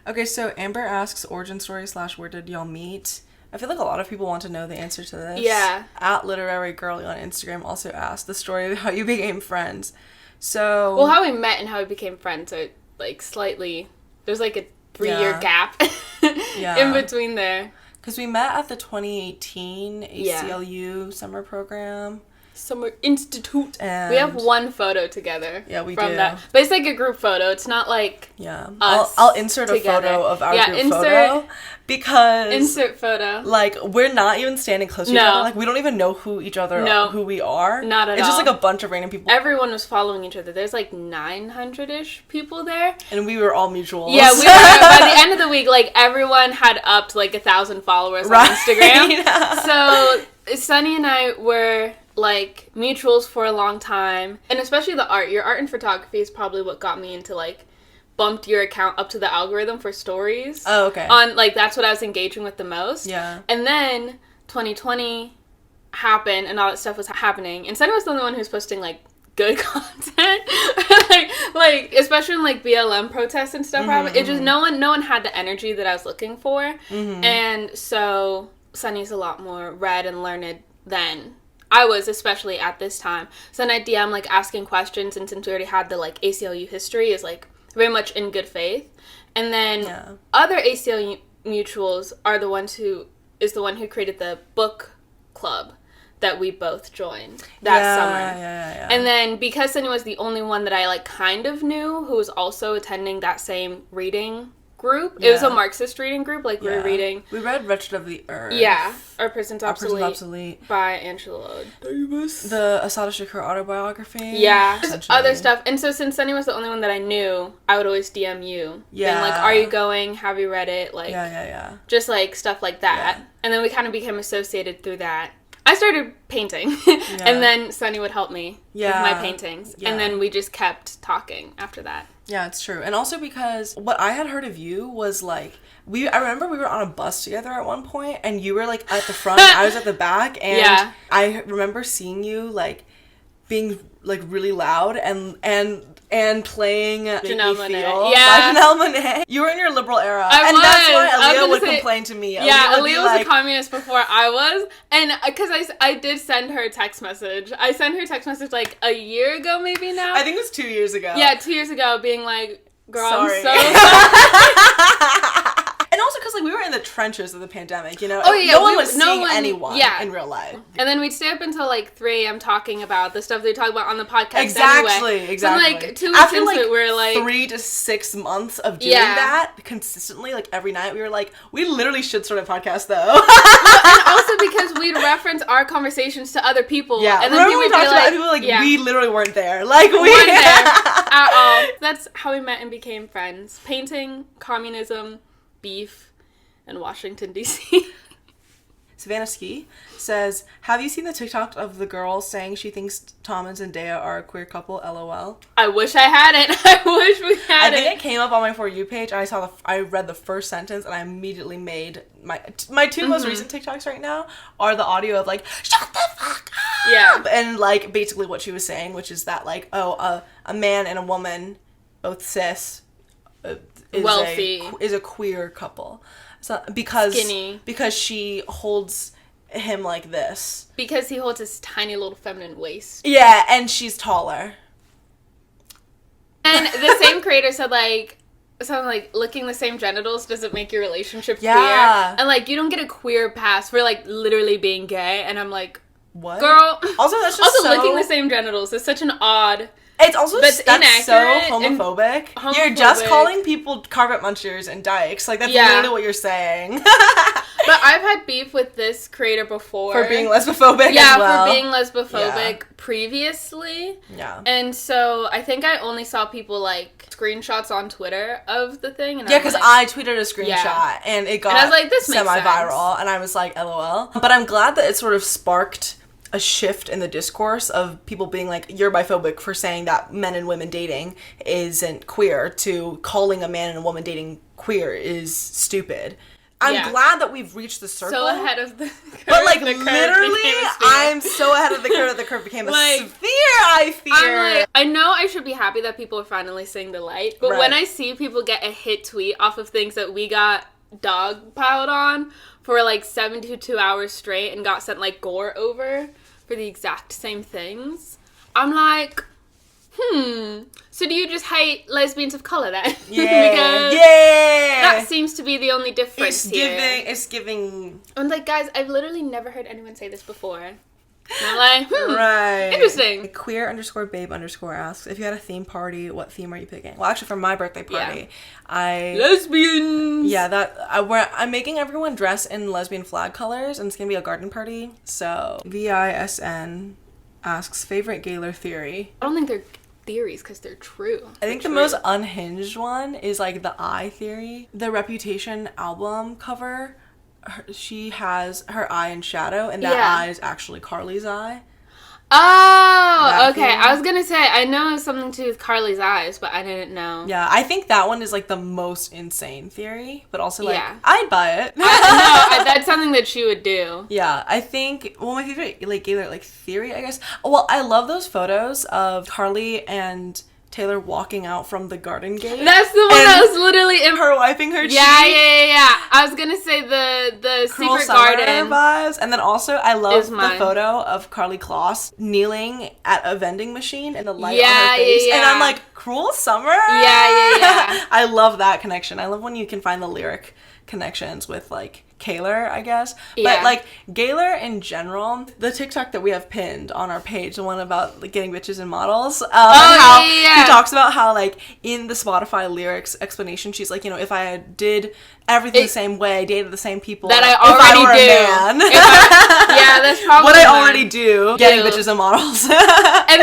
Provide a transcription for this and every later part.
Okay, so Amber asks origin story / where did y'all meet? I feel like a lot of people want to know the answer to this. Yeah. At Literary Girly on Instagram also asked the story of how you became friends. So... Well, how we met and how we became friends are, like, slightly... There's, like, a 3-year gap in between there. Because we met at the 2018 ACLU summer program. Summer Institute. And we have one photo together. Yeah, we from do. That. But it's like a group photo. It's not like I'll insert together. A photo of our group photo. Because... Insert photo. Like, we're not even standing close to each other. Like, we don't even know who each other are, who we are. Not at all. It's just, like, a bunch of random people. Everyone was following each other. There's, like, 900-ish people there. And we were all mutuals. Yeah, we were. By the end of the week, like, everyone had upped, like, 1,000 followers on Instagram. Yeah. So, Sunny and I were... like, mutuals for a long time. And especially the art. Your art and photography is probably what got me into, like, bumped your account up to the algorithm for stories. Oh, okay. Like, that's what I was engaging with the most. Yeah. And then 2020 happened and all that stuff was happening. And Sunny was the only one who was posting, like, good content. like, especially in, like, BLM protests and stuff. It just, no one had the energy that I was looking for. Mm-hmm. And so, Sunny's a lot more read and learned than... I was, especially at this time. So then I DM, like, asking questions, and since we already had the, like, ACLU history, is, like, very much in good faith. And then other ACLU mutuals are the one who created the book club that we both joined that summer. Yeah. And then because Sunny was the only one that I, like, kind of knew who was also attending that same reading group. It was a Marxist reading group. Like, we were reading... We read Wretched of the Earth. Yeah. Our Prison's Obsolete. By Angela Davis. The Asada Shakur autobiography. Yeah. Just other stuff. And so since Sunny was the only one that I knew, I would always DM you. Yeah. Being like, are you going? Have you read it? Like... Yeah. Just, like, stuff like that. Yeah. And then we kind of became associated through that. I started painting. And then Sunny would help me with my paintings. Yeah. And then we just kept talking after that. Yeah, it's true. And also because what I had heard of you was, like, I remember we were on a bus together at one point, and you were, like, at the front, I was at the back, and I remember seeing you, like, being, like, really loud and playing Janelle Monáe. Yeah. Janelle Monáe. You were in your liberal era. That's why Aaliyah would complain to me. Aaliyah was a communist before I was. And because I did send her a text message. I sent her a text message, like, a year ago maybe now. I think it was 2 years ago. Yeah, 2 years ago, being like, girl, sorry. I'm so sorry. And also because, like, we were in the trenches of the pandemic, you know? Oh, yeah. No one was seeing anyone in real life. And then we'd stay up until, like, 3 a.m. talking about the stuff they talk about on the podcast Exactly. So, like, 2 weeks into it, we're, like... 3 to 6 months of doing that consistently, like, every night, we were like, we literally should start a podcast, though. And also because we'd reference our conversations to other people. Yeah. And then people would be like... People, like, we literally weren't there. Like, we weren't there at all. That's how we met and became friends. Painting, communism, beef, and Washington, D.C. Savannah Ski says, have you seen the TikTok of the girl saying she thinks Tom and Zendaya are a queer couple? LOL. I wish I hadn't. I wish we had it. I think it came up on my For You page. I read the first sentence, and I immediately made my two most recent TikToks right now are the audio of, like, shut the fuck up! Yeah. And, like, basically what she was saying, which is that, like, a man and a woman, both cis, is a queer couple. So, Skinny. Because she holds him like this. Because he holds his tiny little feminine waist. Yeah, and she's taller. And the same creator said, like, something like, licking the same genitals doesn't make your relationship queer. And, like, you don't get a queer pass for, like, literally being gay. And I'm like, what? Girl. Also, that's just licking the same genitals is such an odd... It's also that's so homophobic. You're just calling people carpet munchers and dykes. Like, that's literally what you're saying. But I've had beef with this creator before. For being lesbophobic as well. For being lesbophobic previously. Yeah. And so I think I only saw people, like, screenshots on Twitter of the thing. And because I tweeted a screenshot and it got and I was like, this makes semi-viral. sense. And I was like, LOL. But I'm glad that it sort of sparked a shift in the discourse of people being like, you're biphobic for saying that men and women dating isn't queer, to calling a man and a woman dating queer is stupid. I'm glad that we've reached the circle. So ahead of the curve. But, like, literally, I'm so ahead of the curve that the curve became a sphere, I fear. I'm like, I know I should be happy that people are finally seeing the light, but when I see people get a hit tweet off of things that we got dogpiled on for, like, 72 hours straight and got sent, like, gore over for the exact same things, I'm like... So do you just hate lesbians of color then? Yeah. Because that seems to be the only difference here. It's giving... I'm like, guys, I've literally never heard anyone say this before. And I'm like, right. Interesting. Queer_babe_ asks, if you had a theme party, what theme are you picking? Well, actually, for my birthday party, lesbians! Yeah, I'm making everyone dress in lesbian flag colors, and it's gonna be a garden party. So, VISN asks, favorite Gaylor theory? I don't think they're theories because they're true. I think the most unhinged one is like the eye theory. The Reputation album cover, she has her eye in shadow, and that eye is actually Carly's eye. Oh, okay. I was gonna say, I know it's something to do with Carly's eyes, but I didn't know. Yeah, I think that one is like the most insane theory, but also like, I'd buy it. No, that's something that she would do. Yeah, I think, well, my favorite like Gaylor like theory, I guess. Well, I love those photos of Carly and Taylor walking out from the garden gate. That's the one that was literally in her wiping her cheek. Yeah. I was gonna say the Cruel secret garden vibes, and then also I love the photo of Carly Kloss kneeling at a vending machine and the light on her face, and I'm like, Cruel Summer. Yeah. I love that connection. I love when you can find the lyric connections with like Gaylor, I guess. But like Gaylor in general, the TikTok that we have pinned on our page, the one about like, getting bitches and models, he talks about how like in the Spotify lyrics explanation, she's like, you know, if I did everything the same way, dated the same people that I already do. That's probably what I already do, getting bitches and models. And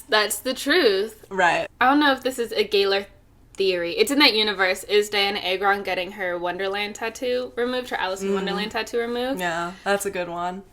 that's the truth. Right. I don't know if this is a Gaylor theory. It's in that universe. Is Diana Agron getting her Wonderland tattoo removed, her Alice in Wonderland tattoo removed? Yeah, that's a good one.